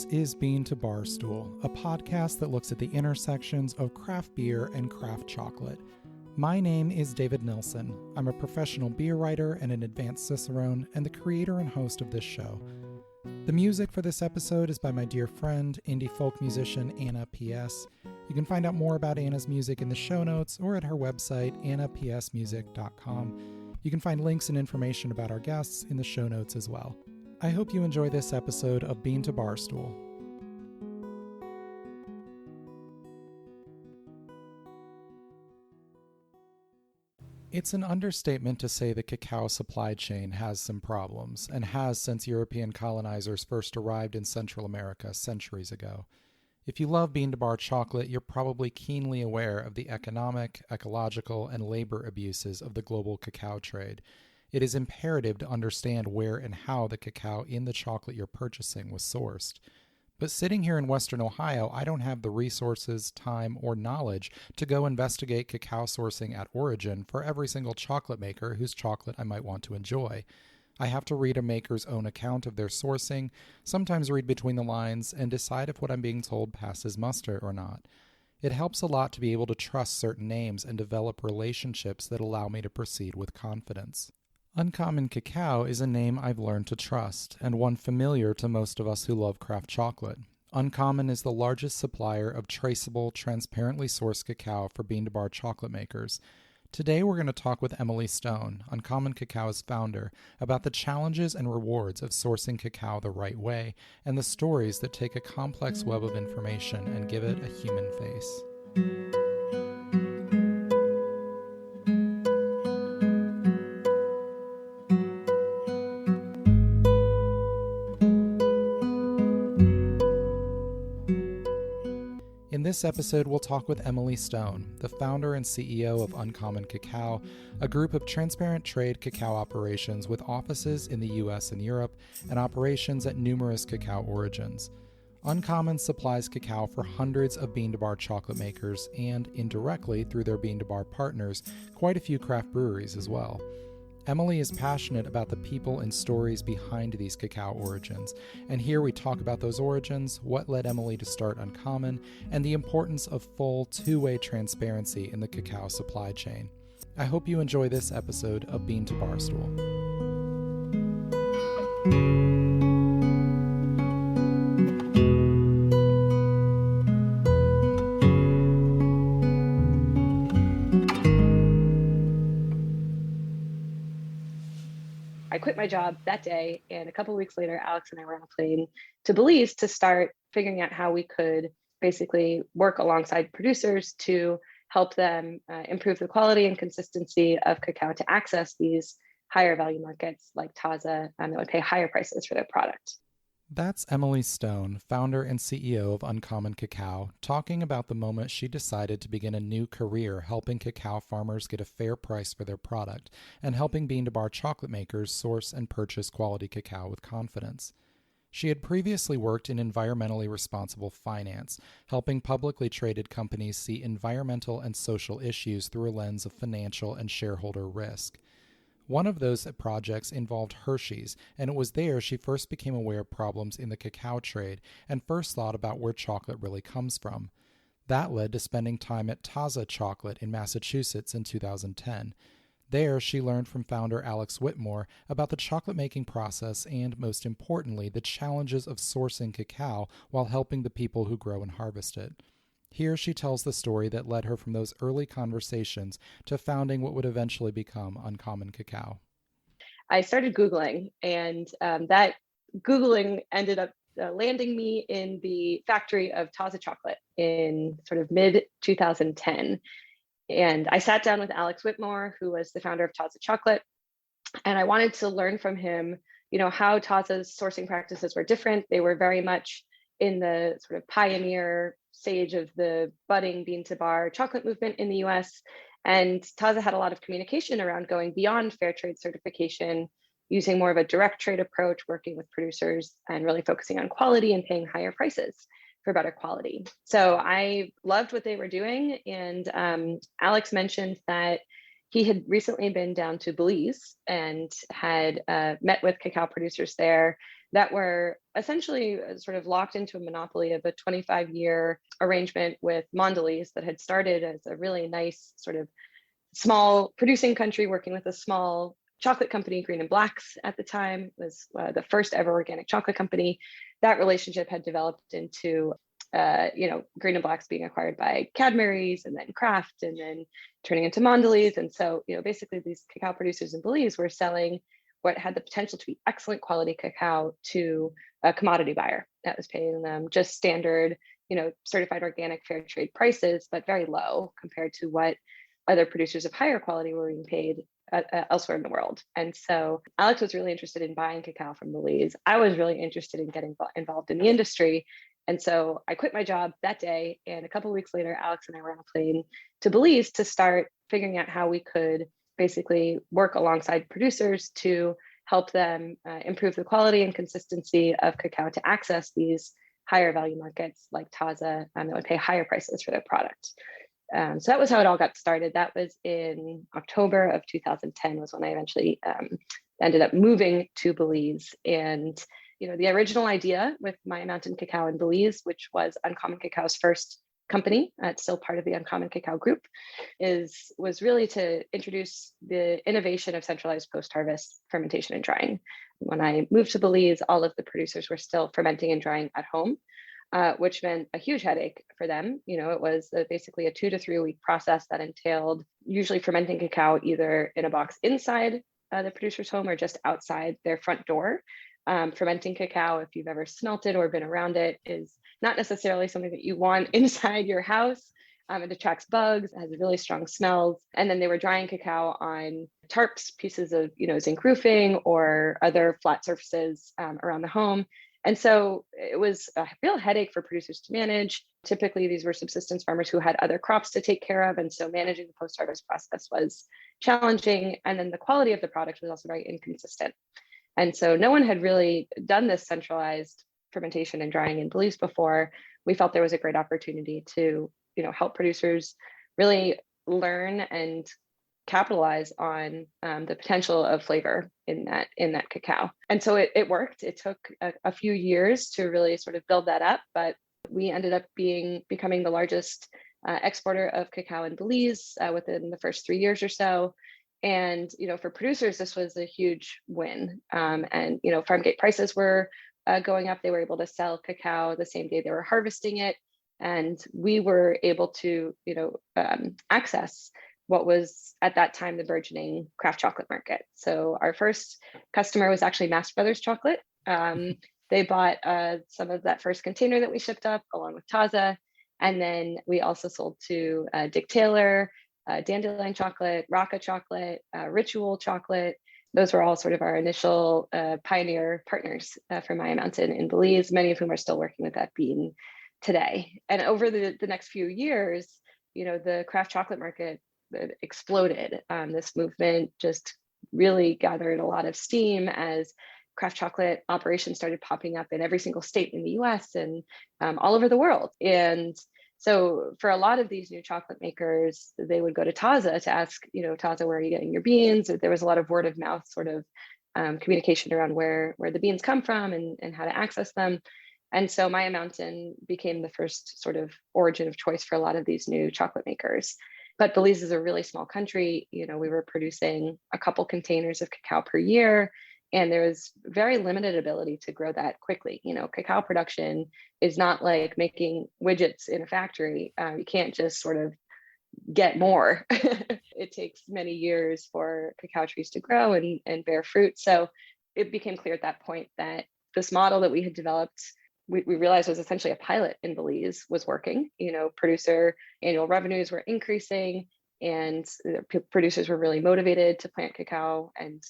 is Bean to Barstool, a podcast that looks at the intersections of craft beer and craft chocolate. My name is David Nilsson. I'm a professional beer writer and an advanced cicerone, and the creator and host of this show. The music for this episode is by my dear friend, indie folk musician Anna P.S. You can find out more about Anna's music in the show notes or at her website, annapsmusic.com. You can find links and information about our guests in the show notes as well. I hope you enjoy this episode of Bean to Barstool. It's an understatement to say the cacao supply chain has some problems, and has since European colonizers first arrived in Central America centuries ago. If you love bean-to-bar chocolate, you're probably keenly aware of the economic, ecological, and labor abuses of the global cacao trade. It is imperative to understand where and how the cacao in the chocolate you're purchasing was sourced. But sitting here in Western Ohio, I don't have the resources, time, or knowledge to go investigate cacao sourcing at origin for every single chocolate maker whose chocolate I might want to enjoy. I have to read a maker's own account of their sourcing, sometimes read between the lines, and decide if what I'm being told passes muster or not. It helps a lot to be able to trust certain names and develop relationships that allow me to proceed with confidence. Uncommon Cacao is a name I've learned to trust, and one familiar to most of us who love craft chocolate. Uncommon is the largest supplier of traceable, transparently sourced cacao for bean-to-bar chocolate makers. Today we're going to talk with Emily Stone, Uncommon Cacao's founder, about the challenges and rewards of sourcing cacao the right way, and the stories that take a complex web of information and give it a human face. In this episode, we'll talk with Emily Stone, the founder and CEO of Uncommon Cacao, a group of transparent trade cacao operations with offices in the US and Europe and operations at numerous cacao origins. Uncommon supplies cacao for hundreds of bean-to-bar chocolate makers and, indirectly through their bean-to-bar partners, quite a few craft breweries as well. Emily is passionate about the people and stories behind these cacao origins, and here we talk about those origins, what led Emily to start Uncommon, and the importance of full two-way transparency in the cacao supply chain. I hope you enjoy this episode of Bean to Barstool. I quit my job that day, and a couple of weeks later, Alex and I were on a plane to Belize to start figuring out how we could basically work alongside producers to help them improve the quality and consistency of cacao to access these higher value markets like Taza that would pay higher prices for their product. That's Emily Stone, founder and CEO of Uncommon Cacao, talking about the moment she decided to begin a new career helping cacao farmers get a fair price for their product and helping bean-to-bar chocolate makers source and purchase quality cacao with confidence. She had previously worked in environmentally responsible finance, helping publicly traded companies see environmental and social issues through a lens of financial and shareholder risk. One of those projects involved Hershey's, and it was there she first became aware of problems in the cacao trade and first thought about where chocolate really comes from. That led to spending time at Taza Chocolate in Massachusetts in 2010. There, she learned from founder Alex Whitmore about the chocolate-making process and, most importantly, the challenges of sourcing cacao while helping the people who grow and harvest it. Here she tells the story that led her from those early conversations to founding what would eventually become Uncommon Cacao. I started Googling, and that Googling ended up landing me in the factory of Taza Chocolate in sort of mid-2010. And I sat down with Alex Whitmore, who was the founder of Taza Chocolate, and I wanted to learn from him, how Taza's sourcing practices were different. They were very much in the sort of pioneer stage of the budding bean-to-bar chocolate movement in the US. And Taza had a lot of communication around going beyond fair trade certification, using more of a direct trade approach, working with producers and really focusing on quality and paying higher prices for better quality. So I loved what they were doing. And Alex mentioned that he had recently been down to Belize and had met with cacao producers there that were essentially sort of locked into a monopoly of a 25-year arrangement with Mondelez that had started as a really nice sort of small producing country working with a small chocolate company, Green and Blacks at the time, was the first ever organic chocolate company. That relationship had developed into Green and Blacks being acquired by Cadbury's and then Kraft and then turning into Mondelez. And so, basically these cacao producers in Belize were selling what had the potential to be excellent quality cacao to a commodity buyer that was paying them just standard, certified organic fair trade prices, but very low compared to what other producers of higher quality were being paid elsewhere in the world. And so Alex was really interested in buying cacao from Belize. I was really interested in getting involved in the industry. And so I quit my job that day. And a couple of weeks later, Alex and I were on a plane to Belize to start figuring out how we could basically work alongside producers to help them improve the quality and consistency of cacao to access these higher value markets like Taza that would pay higher prices for their product. So that was how it all got started. That was in October of 2010 was when I eventually ended up moving to Belize. And the original idea with Maya Mountain Cacao in Belize, which was Uncommon Cacao's first company, it's still part of the Uncommon Cacao group, was really to introduce the innovation of centralized post-harvest fermentation and drying. When I moved to Belize, all of the producers were still fermenting and drying at home, which meant a huge headache for them. It was basically a 2 to 3 week process that entailed usually fermenting cacao either in a box inside the producer's home or just outside their front door. Fermenting cacao, if you've ever smelt it or been around it, is not necessarily something that you want inside your house. It attracts bugs, it has really strong smells. And then they were drying cacao on tarps, pieces of zinc roofing or other flat surfaces around the home. And so it was a real headache for producers to manage. Typically, these were subsistence farmers who had other crops to take care of. And so managing the post-harvest process was challenging. And then the quality of the product was also very inconsistent. And so no one had really done this centralized fermentation and drying in Belize before. We felt there was a great opportunity to, help producers really learn and capitalize on the potential of flavor in that cacao. And so it worked. It took a few years to really sort of build that up, but we ended up becoming the largest exporter of cacao in Belize within the first 3 years or so. And for producers, this was a huge win. And farm gate prices were going up. They were able to sell cacao the same day they were harvesting it, and we were able to access what was at that time the burgeoning craft chocolate market. So our first customer was actually Mast Brothers Chocolate. They bought some of that first container that we shipped up along with Taza, and then we also sold to Dick Taylor, Dandelion chocolate, Raaka chocolate, Ritual chocolate. Those were all sort of our initial pioneer partners for Maya Mountain in Belize, many of whom are still working with that bean today. And over the next few years, the craft chocolate market exploded. This movement just really gathered a lot of steam as craft chocolate operations started popping up in every single state in the US and all over the world. And so for a lot of these new chocolate makers, they would go to Taza to ask, Taza, where are you getting your beans? There was a lot of word of mouth sort of communication around where the beans come from and how to access them. And so Maya Mountain became the first sort of origin of choice for a lot of these new chocolate makers. But Belize is a really small country. We were producing a couple containers of cacao per year, and there was very limited ability to grow that quickly. Cacao production is not like making widgets in a factory. You can't just sort of get more. It takes many years for cacao trees to grow and bear fruit. So it became clear at that point that this model that we had developed, we realized was essentially a pilot in Belize, was working. Producer annual revenues were increasing, and producers were really motivated to plant cacao and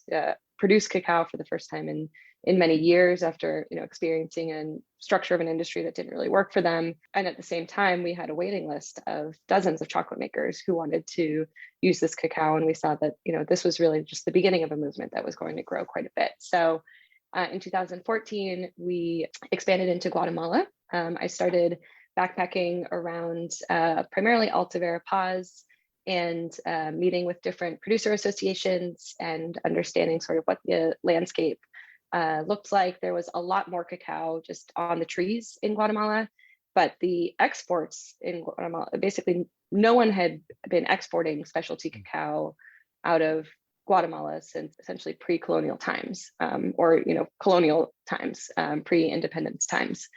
produce cacao for the first time in many years after experiencing a structure of an industry that didn't really work for them. And at the same time, we had a waiting list of dozens of chocolate makers who wanted to use this cacao, and we saw that this was really just the beginning of a movement that was going to grow quite a bit. So in 2014, we expanded into Guatemala. I started backpacking around primarily Alta Verapaz and meeting with different producer associations and understanding sort of what the landscape looked like there was a lot more cacao just on the trees in Guatemala, but the exports in Guatemala, basically no one had been exporting specialty cacao out of Guatemala since essentially pre-colonial times, or colonial times, pre-independence times.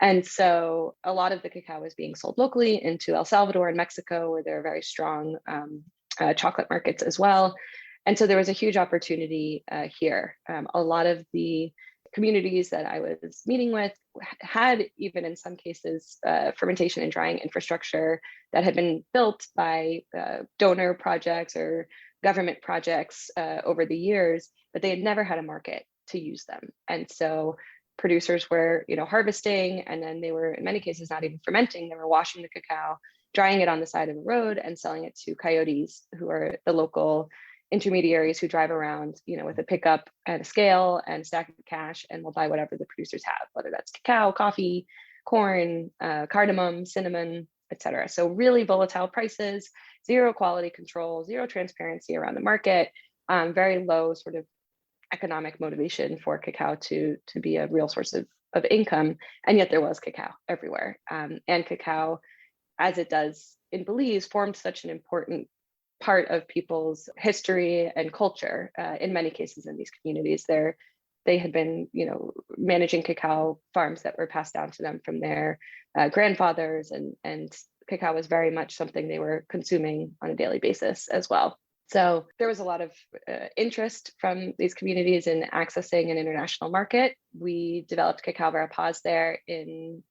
And so a lot of the cacao was being sold locally into El Salvador and Mexico, where there are very strong chocolate markets as well. And so there was a huge opportunity here. A lot of the communities that I was meeting with had, even in some cases, fermentation and drying infrastructure that had been built by donor projects or government projects over the years, but they had never had a market to use them. And so producers were, harvesting, and then they were in many cases not even fermenting. They were washing the cacao, drying it on the side of the road, and selling it to coyotes, who are the local intermediaries who drive around, with a pickup and a scale and a stack of cash, and will buy whatever the producers have, whether that's cacao, coffee, corn, cardamom, cinnamon, etc. So really volatile prices, zero quality control, zero transparency around the market, very low sort of economic motivation for cacao to be a real source of income. And yet there was cacao everywhere. And cacao, as it does in Belize, formed such an important part of people's history and culture. In many cases in these communities, they had been, managing cacao farms that were passed down to them from their grandfathers, and cacao was very much something they were consuming on a daily basis as well. So there was a lot of interest from these communities in accessing an international market. We developed Cacao Vera Paz there in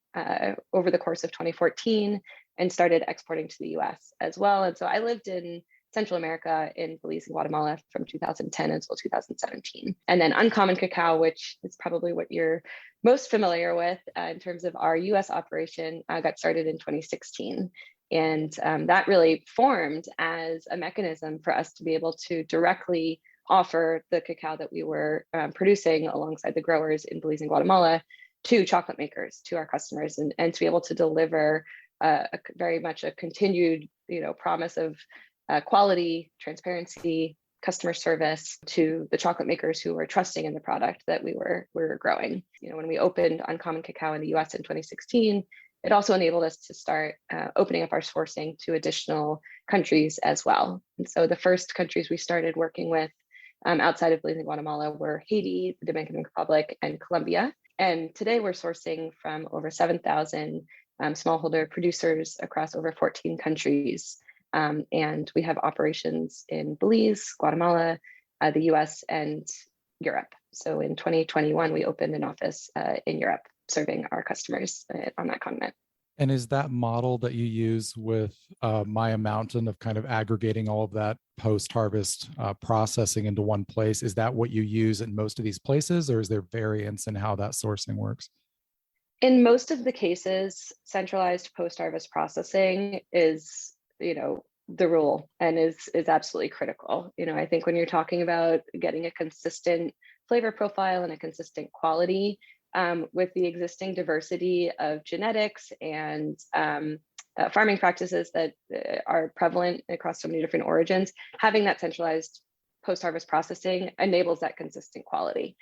over the course of 2014 and started exporting to the US as well. And so I lived in Central America, in Belize and Guatemala, from 2010 until 2017. And then Uncommon Cacao, which is probably what you're most familiar with in terms of our US operation, got started in 2016. And that really formed as a mechanism for us to be able to directly offer the cacao that we were producing alongside the growers in Belize and Guatemala to chocolate makers, to our customers, and to be able to deliver very much a continued, promise of quality, transparency, customer service to the chocolate makers who were trusting in the product that we were growing. When we opened Uncommon Cacao in the US in 2016, it also enabled us to start opening up our sourcing to additional countries as well. And so the first countries we started working with outside of Belize and Guatemala were Haiti, the Dominican Republic, and Colombia. And today we're sourcing from over 7,000 smallholder producers across over 14 countries. And we have operations in Belize, Guatemala, the US, and Europe. So in 2021, we opened an office in Europe, serving our customers on that continent. And is that model that you use with Maya Mountain of kind of aggregating all of that post-harvest processing into one place, is that what you use in most of these places, or is there variance in how that sourcing works? In most of the cases, centralized post-harvest processing is, the rule, and is absolutely critical. I think when you're talking about getting a consistent flavor profile and a consistent quality, with the existing diversity of genetics and farming practices that are prevalent across so many different origins, having that centralized post-harvest processing enables that consistent quality.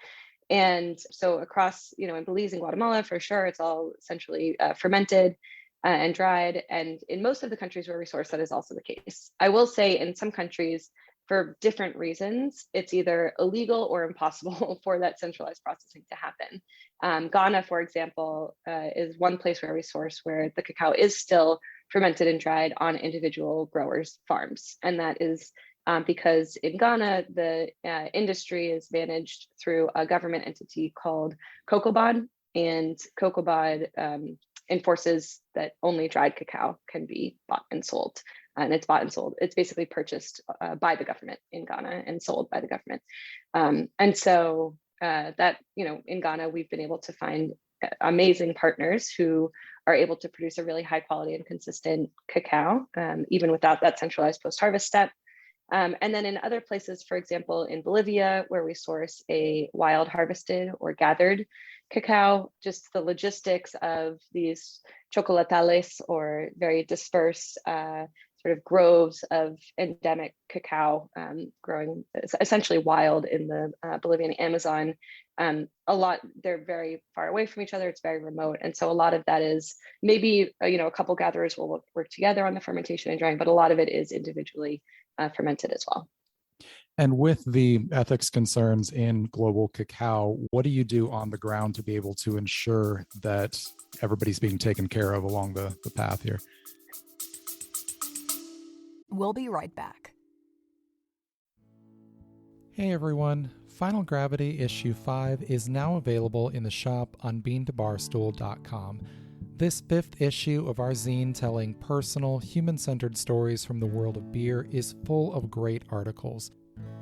And so across, in Belize and Guatemala, for sure, it's all essentially fermented and dried. And in most of the countries where we source, that is also the case. I will say in some countries, for different reasons, it's either illegal or impossible for that centralized processing to happen. Ghana, for example, is one place where we source where the cacao is still fermented and dried on individual growers' farms. And that is because in Ghana, the industry is managed through a government entity called COCOBOD, and COCOBOD enforces that only dried cacao can be bought and sold. And it's bought and sold. It's basically purchased by the government in Ghana and sold by the government. And so that, in Ghana, we've been able to find amazing partners who are able to produce a really high quality and consistent cacao, even without that centralized post-harvest step. And then in other places, for example, in Bolivia, where we source a wild harvested or gathered cacao, just the logistics of these chocolatales, or very dispersed, sort of groves of endemic cacao growing essentially wild in the Bolivian Amazon. They're very far away from each other. It's very remote. And so a lot of that is maybe, a couple gatherers will work together on the fermentation and drying, but a lot of it is individually fermented as well. And with the ethics concerns in global cacao, what do you do on the ground to be able to ensure that everybody's being taken care of along the path here? We'll be right back. Hey everyone, Final Gravity Issue 5 is now available in the shop on beantobarstool.com. This 5th issue of our zine telling personal, human-centered stories from the world of beer is full of great articles.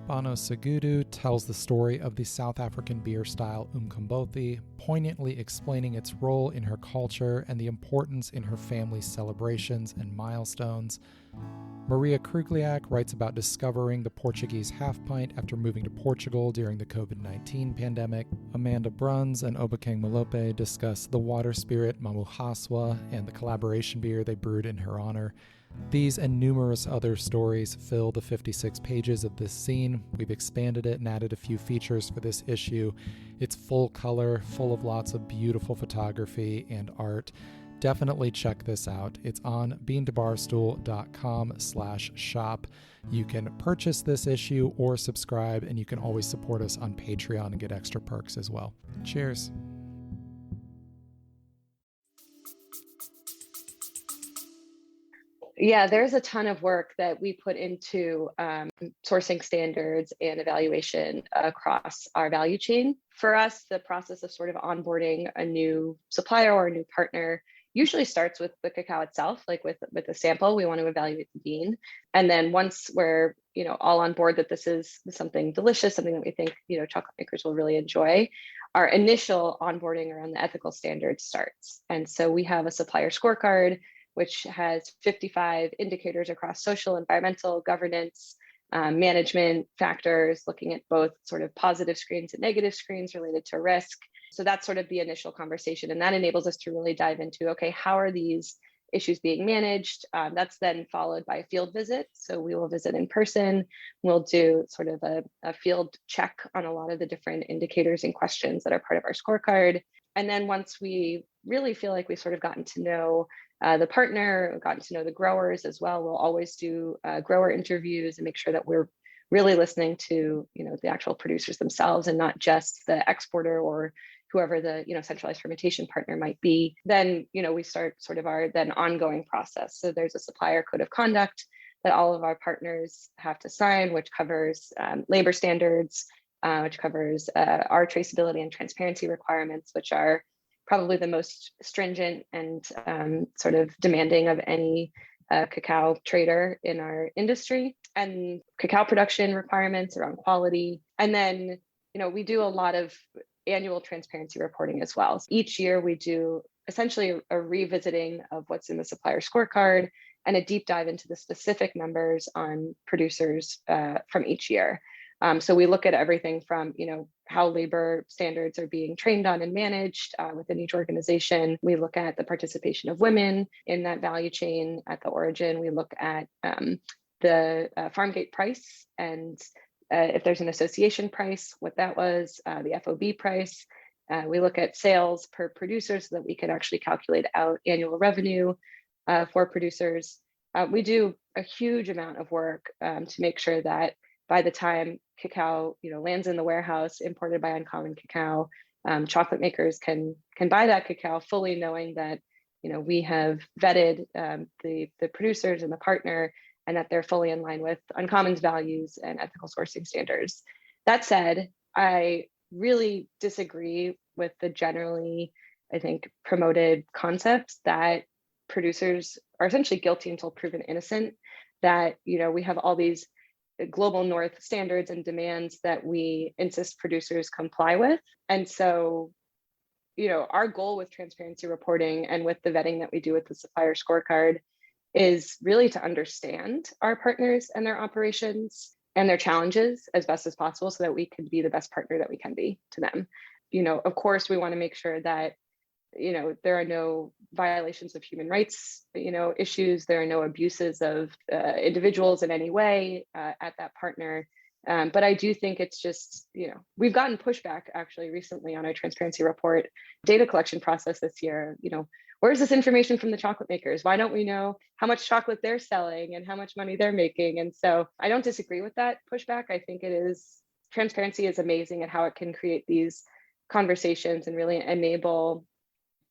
Bano Segudu tells the story of the South African beer style Umkombothi, poignantly explaining its role in her culture and the importance in her family's celebrations and milestones. Maria Krugliak writes about discovering the Portuguese half pint after moving to Portugal during the COVID-19 pandemic. Amanda Bruns and Obakeng Malope discuss the water spirit Mamuhaswa and the collaboration beer they brewed in her honor. These and numerous other stories fill the 56 pages of this zine. We've expanded it and added a few features for this issue. It's full color, full of lots of beautiful photography and art. Definitely check this out. It's on beantobarstool.com/shop. You can purchase this issue or subscribe, and you can always support us on Patreon and get extra perks as well. Cheers. Yeah, there's a ton of work that we put into sourcing standards and evaluation across our value chain. For us, the process of sort of onboarding a new supplier or a new partner usually starts with the cacao itself, like with a sample. We want to evaluate the bean. And then once we're all on board that this is something delicious, something that we think chocolate makers will really enjoy, our initial onboarding around the ethical standards starts. And so we have a supplier scorecard, which has 55 indicators across social, environmental, governance, management factors, looking at both sort of positive screens and negative screens related to risk. So that's sort of the initial conversation. And that enables us to really dive into, okay, how are these issues being managed? That's then followed by a field visit. So we will visit in person. We'll do sort of a field check on a lot of the different indicators and questions that are part of our scorecard. And then once we really feel like we've sort of gotten to know the partner, gotten to know the growers as well, we'll always do grower interviews and make sure that we're really listening to the actual producers themselves and not just the exporter or whoever the centralized fermentation partner might be. Then we start sort of our then ongoing process. So there's a supplier code of conduct that all of our partners have to sign, which covers labor standards, which covers our traceability and transparency requirements, which are probably the most stringent and sort of demanding of any cacao trader in our industry, and cacao production requirements around quality. And then, we do a lot of annual transparency reporting as well. So each year we do essentially a revisiting of what's in the supplier scorecard and a deep dive into the specific numbers on producers from each year. So we look at everything from, how labor standards are being trained on and managed within each organization. We look at the participation of women in that value chain at the origin. We look at the farm gate price, and if there's an association price, what that was, the FOB price. We look at sales per producer so that we can actually calculate out annual revenue for producers. We do a huge amount of work to make sure that by the time cacao, lands in the warehouse imported by Uncommon Cacao, chocolate makers can buy that cacao fully knowing that, we have vetted the producers and the partner, and that they're fully in line with Uncommon's values and ethical sourcing standards. That said, I really disagree with the generally, I think, promoted concept that producers are essentially guilty until proven innocent, that, we have all these global north standards and demands that we insist producers comply with. And so, our goal with transparency reporting and with the vetting that we do with the supplier scorecard is really to understand our partners and their operations and their challenges as best as possible so that we can be the best partner that we can be to them. Of course, we want to make sure that there are no violations of human rights, issues. There are no abuses of individuals in any way at that partner. But I do think it's just, we've gotten pushback actually recently on our transparency report data collection process this year. Where's this information from the chocolate makers? Why don't we know how much chocolate they're selling and how much money they're making? And so I don't disagree with that pushback. I think transparency is amazing at how it can create these conversations and really enable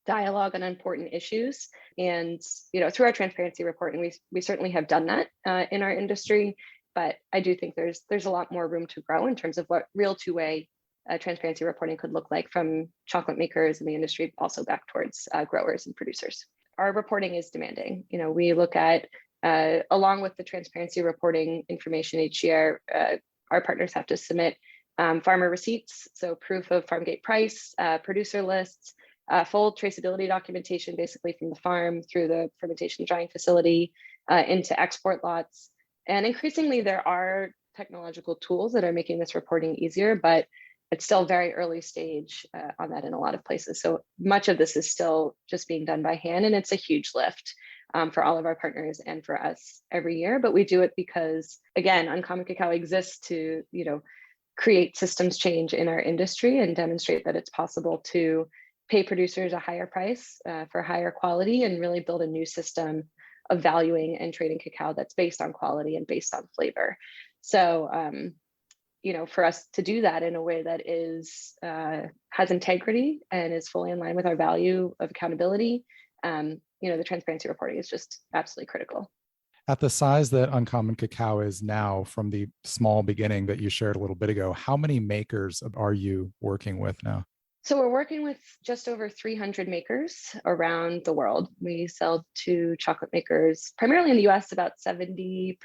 dialogue on important issues. And, through our transparency report, and we certainly have done that in our industry, but I do think there's a lot more room to grow in terms of what real two-way transparency reporting could look like from chocolate makers in the industry, also back towards growers and producers. Our reporting is demanding. We look at, along with the transparency reporting information each year, our partners have to submit farmer receipts, so proof of farm gate price, producer lists, full traceability documentation, basically from the farm through the fermentation drying facility into export lots. And increasingly, there are technological tools that are making this reporting easier, but it's still very early stage on that in a lot of places. So much of this is still just being done by hand, and it's a huge lift for all of our partners and for us every year. But we do it because, again, Uncommon Cacao exists to, create systems change in our industry and demonstrate that it's possible to pay producers a higher price for higher quality and really build a new system of valuing and trading cacao that's based on quality and based on flavor. So, for us to do that in a way that has integrity and is fully in line with our value of accountability, the transparency reporting is just absolutely critical. At the size that Uncommon Cacao is now, from the small beginning that you shared a little bit ago, how many makers are you working with now? So we're working with just over 300 makers around the world. We sell to chocolate makers, primarily in the US. About 70%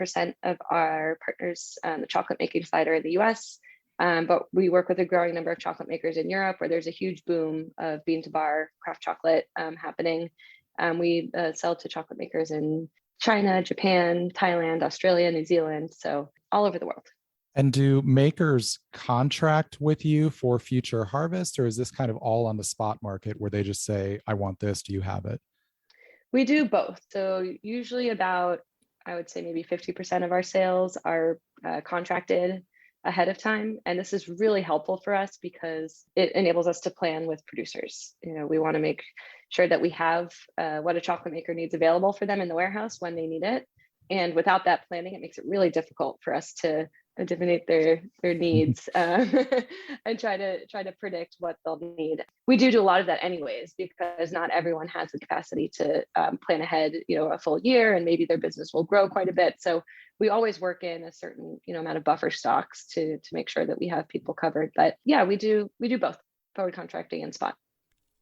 of our partners on the chocolate making side are in the US. But we work with a growing number of chocolate makers in Europe, where there's a huge boom of bean to bar craft chocolate happening. We sell to chocolate makers in China, Japan, Thailand, Australia, New Zealand, so all over the world. And do makers contract with you for future harvest, or is this kind of all on the spot market where they just say, I want this, do you have it? We do both. So usually about, I would say maybe 50% of our sales are contracted ahead of time. And this is really helpful for us because it enables us to plan with producers. We want to make sure that we have what a chocolate maker needs available for them in the warehouse when they need it. And without that planning, it makes it really difficult for us to divinate their needs and try to predict what they'll need. We do a lot of that anyways, because not everyone has the capacity to plan ahead, a full year, and maybe their business will grow quite a bit. So we always work in a certain, amount of buffer stocks to make sure that we have people covered. But yeah, we do both forward contracting and spot.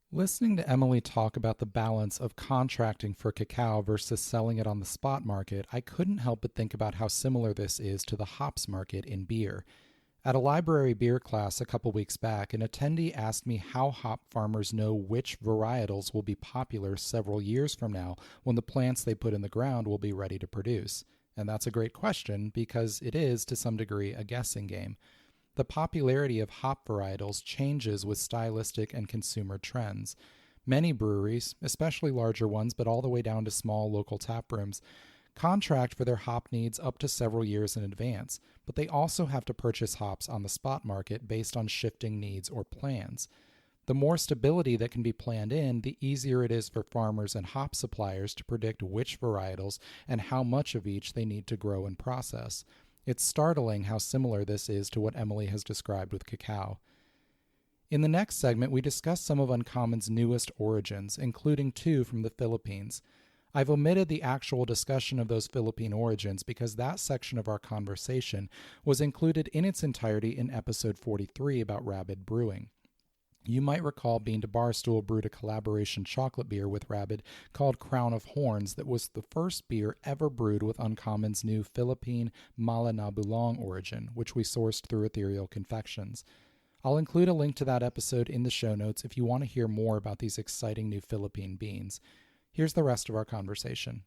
Listening to Emily talk about the balance of contracting for cacao versus selling it on the spot market, I couldn't help but think about how similar this is to the hops market in beer. At a library beer class a couple weeks back, an attendee asked me how hop farmers know which varietals will be popular several years from now when the plants they put in the ground will be ready to produce. And that's a great question because it is, to some degree, a guessing game. The popularity of hop varietals changes with stylistic and consumer trends. Many breweries, especially larger ones, but all the way down to small local tap rooms, contract for their hop needs up to several years in advance, but they also have to purchase hops on the spot market based on shifting needs or plans. The more stability that can be planned in, the easier it is for farmers and hop suppliers to predict which varietals and how much of each they need to grow and process. It's startling how similar this is to what Emily has described with cacao. In the next segment, we discuss some of Uncommon's newest origins, including 2 from the Philippines. I've omitted the actual discussion of those Philippine origins because that section of our conversation was included in its entirety in episode 43 about Rabid brewing. You might recall Bean to Barstool brewed a collaboration chocolate beer with Rabid called Crown of Horns that was the first beer ever brewed with Uncommon's new Philippine Malinabulong origin, which we sourced through Ethereal Confections. I'll include a link to that episode in the show notes if you want to hear more about these exciting new Philippine beans. Here's the rest of our conversation.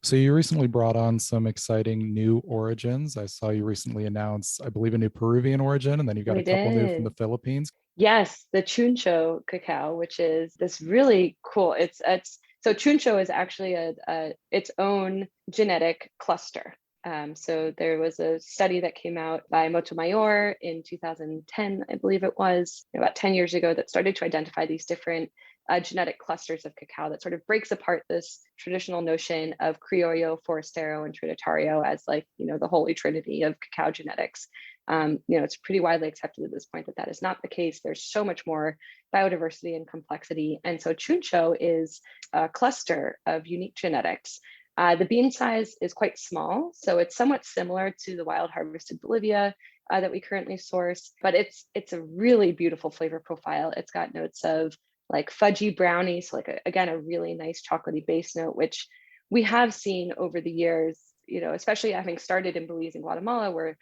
So you recently brought on some exciting new origins. I saw you recently announce, I believe, a new Peruvian origin, and then you got We a couple new from the did. Philippines. Yes, the chuncho cacao, which is this really cool. It's so chuncho is actually a its own genetic cluster. So there was a study that came out by Motomayor in 2010, I believe it was, about 10 years ago, that started to identify these different genetic clusters of cacao that sort of breaks apart this traditional notion of Criollo, Forastero, and Trinitario as like, the holy trinity of cacao genetics. It's pretty widely accepted at this point that that is not the case. There's so much more biodiversity and complexity. And so chuncho is a cluster of unique genetics. The bean size is quite small, so it's somewhat similar to the wild harvested Bolivia that we currently source, but it's a really beautiful flavor profile. It's got notes of like fudgy brownie, so like again, a really nice chocolatey base note, which we have seen over the years, especially having started in Belize and Guatemala, where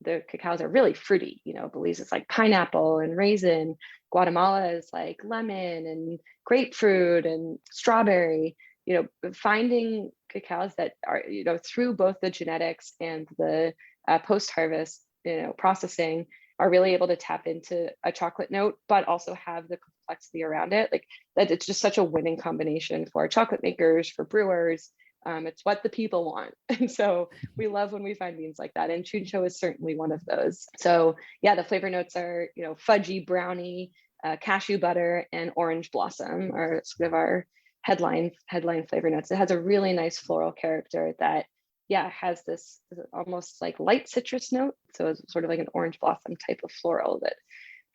the cacaos are really fruity. Belize is like pineapple and raisin. Guatemala is like lemon and grapefruit and strawberry. Finding cacaos that are, through both the genetics and the post-harvest, processing, are really able to tap into a chocolate note, but also have the complexity around it. Like that, it's just such a winning combination for chocolate makers, for brewers. It's what the people want. And so we love when we find beans like that. And chuncho is certainly one of those. So yeah, the flavor notes are, fudgy, brownie, cashew butter, and orange blossom are sort of our headline flavor notes. It has a really nice floral character that, has this almost like light citrus note. So it's sort of like an orange blossom type of floral that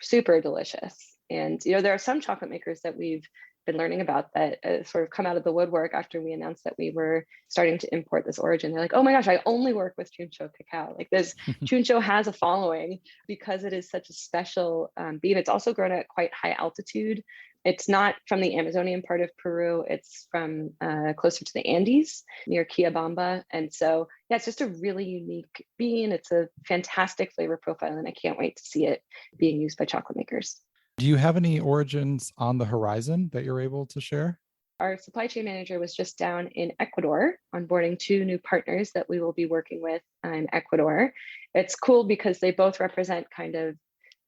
super delicious. And, there are some chocolate makers that we've been learning about that sort of come out of the woodwork after we announced that we were starting to import this origin. They're like, oh my gosh, I only work with chuncho cacao. Like this chuncho has a following because it is such a special bean. It's also grown at quite high altitude. It's not from the Amazonian part of Peru. It's from closer to the Andes near Quillabamba. And so, yeah, it's just a really unique bean. It's a fantastic flavor profile, and I can't wait to see it being used by chocolate makers. Do you have any origins on the horizon that you're able to share? Our supply chain manager was just down in Ecuador onboarding 2 new partners that we will be working with in Ecuador. It's cool because they both represent kind of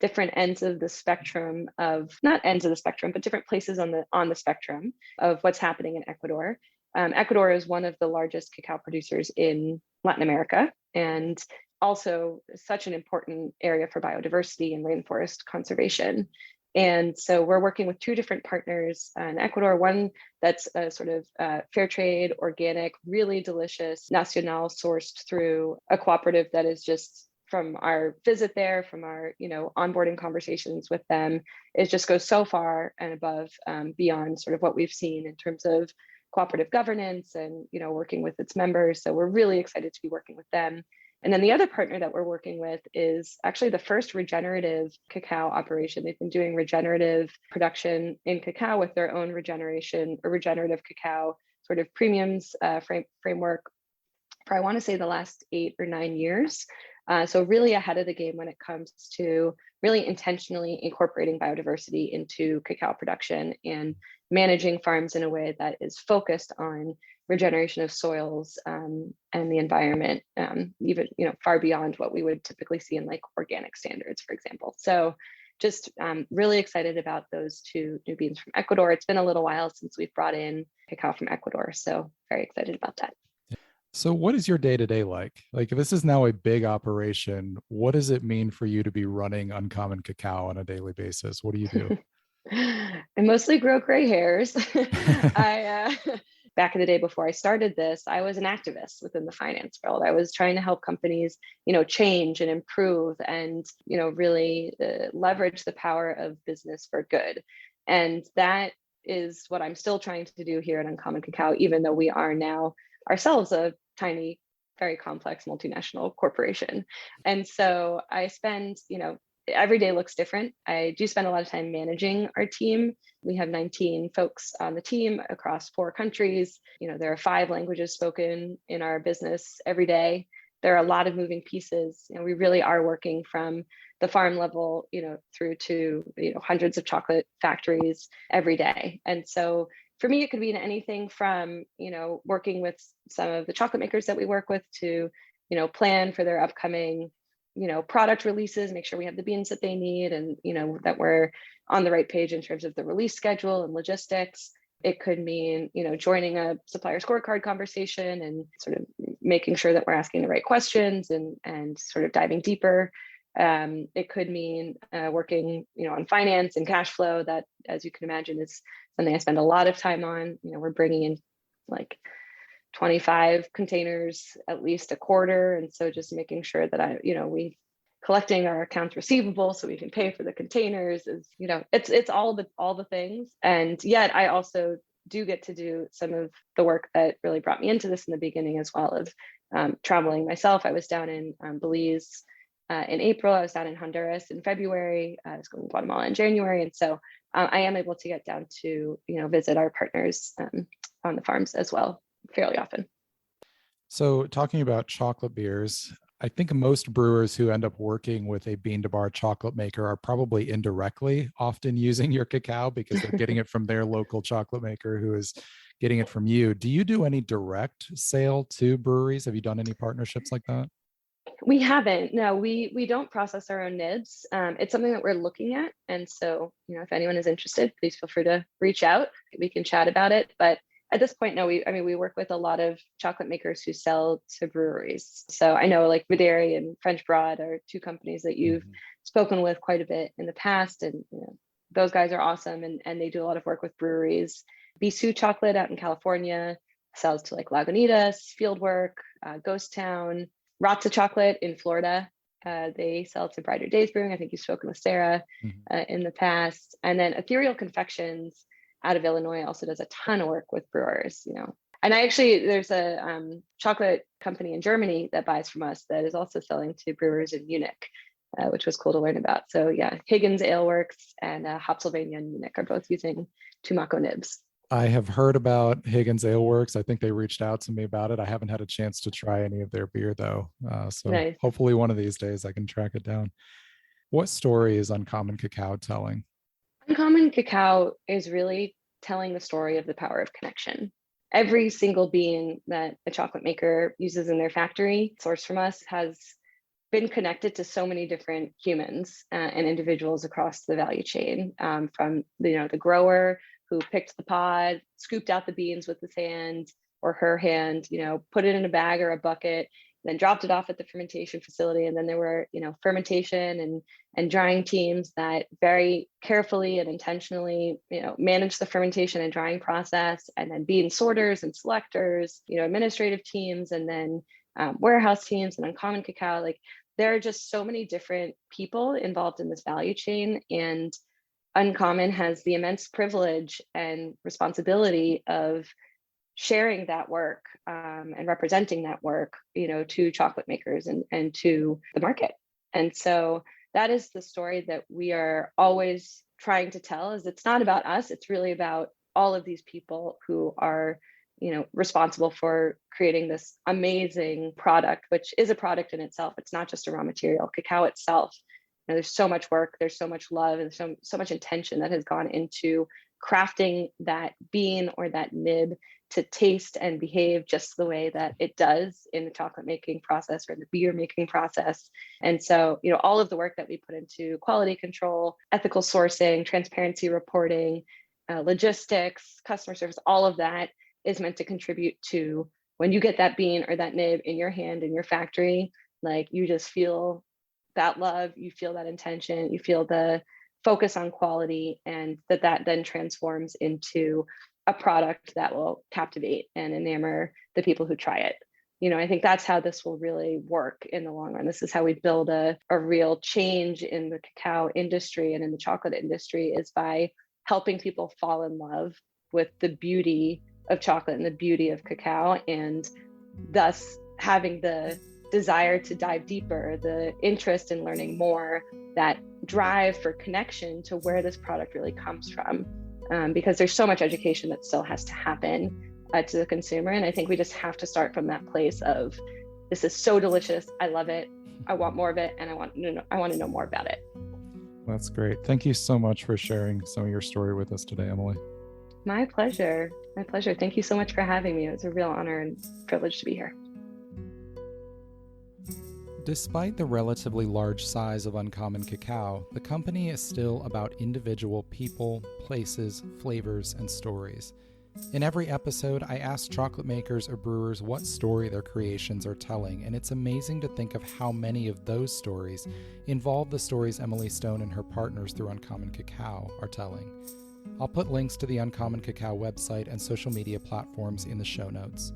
different ends of the spectrum of, not ends of the spectrum, but different places on the spectrum of what's happening in Ecuador. Ecuador is one of the largest cacao producers in Latin America, and also such an important area for biodiversity and rainforest conservation. And so we're working with 2 different partners in Ecuador, one that's a sort of fair trade, organic, really delicious, nacional sourced through a cooperative that is just, from our visit there, from our onboarding conversations with them, it just goes so far and above beyond sort of what we've seen in terms of cooperative governance and working with its members. So we're really excited to be working with them. And then the other partner that we're working with is actually the first regenerative cacao operation. They've been doing regenerative production in cacao with their own regenerative cacao sort of premiums framework for, I want to say, the last 8 or 9 years. So really ahead of the game when it comes to really intentionally incorporating biodiversity into cacao production and managing farms in a way that is focused on regeneration of soils and the environment, even far beyond what we would typically see in like organic standards, for example. So just really excited about those 2 new beans from Ecuador. It's been a little while since we've brought in cacao from Ecuador, so very excited about that. So what is your day-to-day like? Like if this is now a big operation, what does it mean for you to be running Uncommon Cacao on a daily basis? What do you do? I mostly grow gray hairs. I back in the day before I started this, I was an activist within the finance world. I was trying to help companies, change and improve and, really leverage the power of business for good. And that is what I'm still trying to do here at Uncommon Cacao, even though we are now ourselves a tiny, very complex multinational corporation. And so I spend, every day looks different. I do spend a lot of time managing our team. We have 19 folks on the team across 4 countries. There are 5 languages spoken in our business every day. There are a lot of moving pieces. We really are working from the farm level, through to, hundreds of chocolate factories every day. And so for me, it could mean anything from, working with some of the chocolate makers that we work with to, plan for their upcoming, product releases, make sure we have the beans that they need and, that we're on the right page in terms of the release schedule and logistics. It could mean, joining a supplier scorecard conversation and sort of making sure that we're asking the right questions and sort of diving deeper. It could mean working, on finance and cash flow. That, as you can imagine, is something I spend a lot of time on. We're bringing in like 25 containers at least a quarter, and so just making sure that we collecting our accounts receivable so we can pay for the containers is, it's all the things. And yet I also do get to do some of the work that really brought me into this in the beginning as well, of traveling myself. I was down in Belize in April. I was down in Honduras in February. I was going to Guatemala in January. And so I am able to get down to, visit our partners on the farms as well fairly often. So talking about chocolate beers, I think most brewers who end up working with a bean to bar chocolate maker are probably indirectly often using your cacao because they're getting it from their local chocolate maker who is getting it from you. Do you do any direct sale to breweries? Have you done any partnerships like that? We haven't. No, we don't process our own nibs. It's something that we're looking at. And so, if anyone is interested, please feel free to reach out. We can chat about it. But at this point, no, we work with a lot of chocolate makers who sell to breweries. So I know like Videri and French Broad are two companies that you've spoken with quite a bit in the past. And those guys are awesome. And they do a lot of work with breweries. Bisou Chocolate out in California sells to like Lagunitas, Fieldwork, Ghost Town. Ratza Chocolate in Florida. They sell to Brighter Days Brewing. I think you've spoken with Sarah in the past. And then Ethereal Confections out of Illinois also does a ton of work with brewers, And there's a chocolate company in Germany that buys from us that is also selling to brewers in Munich, which was cool to learn about. So yeah, Higgins Ale Works and Hopsylvania in Munich are both using Tumaco nibs. I have heard about Higgins Ale Works. I think they reached out to me about it. I haven't had a chance to try any of their beer though. So nice. Hopefully one of these days I can track it down. What story is Uncommon Cacao telling? Uncommon Cacao is really telling the story of the power of connection. Every single bean that a chocolate maker uses in their factory, sourced from us, has been connected to so many different humans and individuals across the value chain, from the grower who picked the pod, scooped out the beans with his hand or her hand, put it in a bag or a bucket, then dropped it off at the fermentation facility. And then there were, fermentation and drying teams that very carefully and intentionally, managed the fermentation and drying process, and then bean sorters and selectors, administrative teams, and then warehouse teams and Uncommon Cacao. Like there are just so many different people involved in this value chain, and Uncommon has the immense privilege and responsibility of sharing that work and representing that work, to chocolate makers and to the market. And so that is the story that we are always trying to tell. Is it's not about us, it's really about all of these people who are, responsible for creating this amazing product, which is a product in itself. It's not just a raw material. Cacao itself, there's so much work, there's so much love, and so much intention that has gone into crafting that bean or that nib to taste and behave just the way that it does in the chocolate making process or in the beer making process. And so, all of the work that we put into quality control, ethical sourcing, transparency reporting, logistics, customer service, all of that is meant to contribute to when you get that bean or that nib in your hand in your factory, like you just feel that love, you feel that intention, you feel the focus on quality, and that then transforms into a product that will captivate and enamor the people who try it. I think that's how this will really work in the long run. This is how we build a real change in the cacao industry and in the chocolate industry, is by helping people fall in love with the beauty of chocolate and the beauty of cacao, and thus having the desire to dive deeper, the interest in learning more, that drive for connection to where this product really comes from. Because there's so much education that still has to happen to the consumer. And I think we just have to start from that place of, this is so delicious, I love it, I want more of it, and I want to know more about it. That's great. Thank you so much for sharing some of your story with us today, Emily. My pleasure. My pleasure. Thank you so much for having me. It was a real honor and privilege to be here. Despite the relatively large size of Uncommon Cacao, the company is still about individual people, places, flavors, and stories. In every episode, I ask chocolate makers or brewers what story their creations are telling, and it's amazing to think of how many of those stories involve the stories Emily Stone and her partners through Uncommon Cacao are telling. I'll put links to the Uncommon Cacao website and social media platforms in the show notes.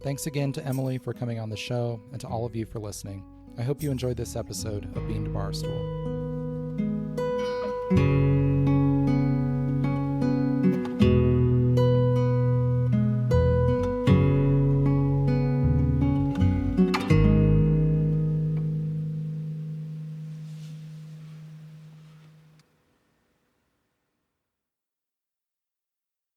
Thanks again to Emily for coming on the show, and to all of you for listening. I hope you enjoyed this episode of Bean to Barstool.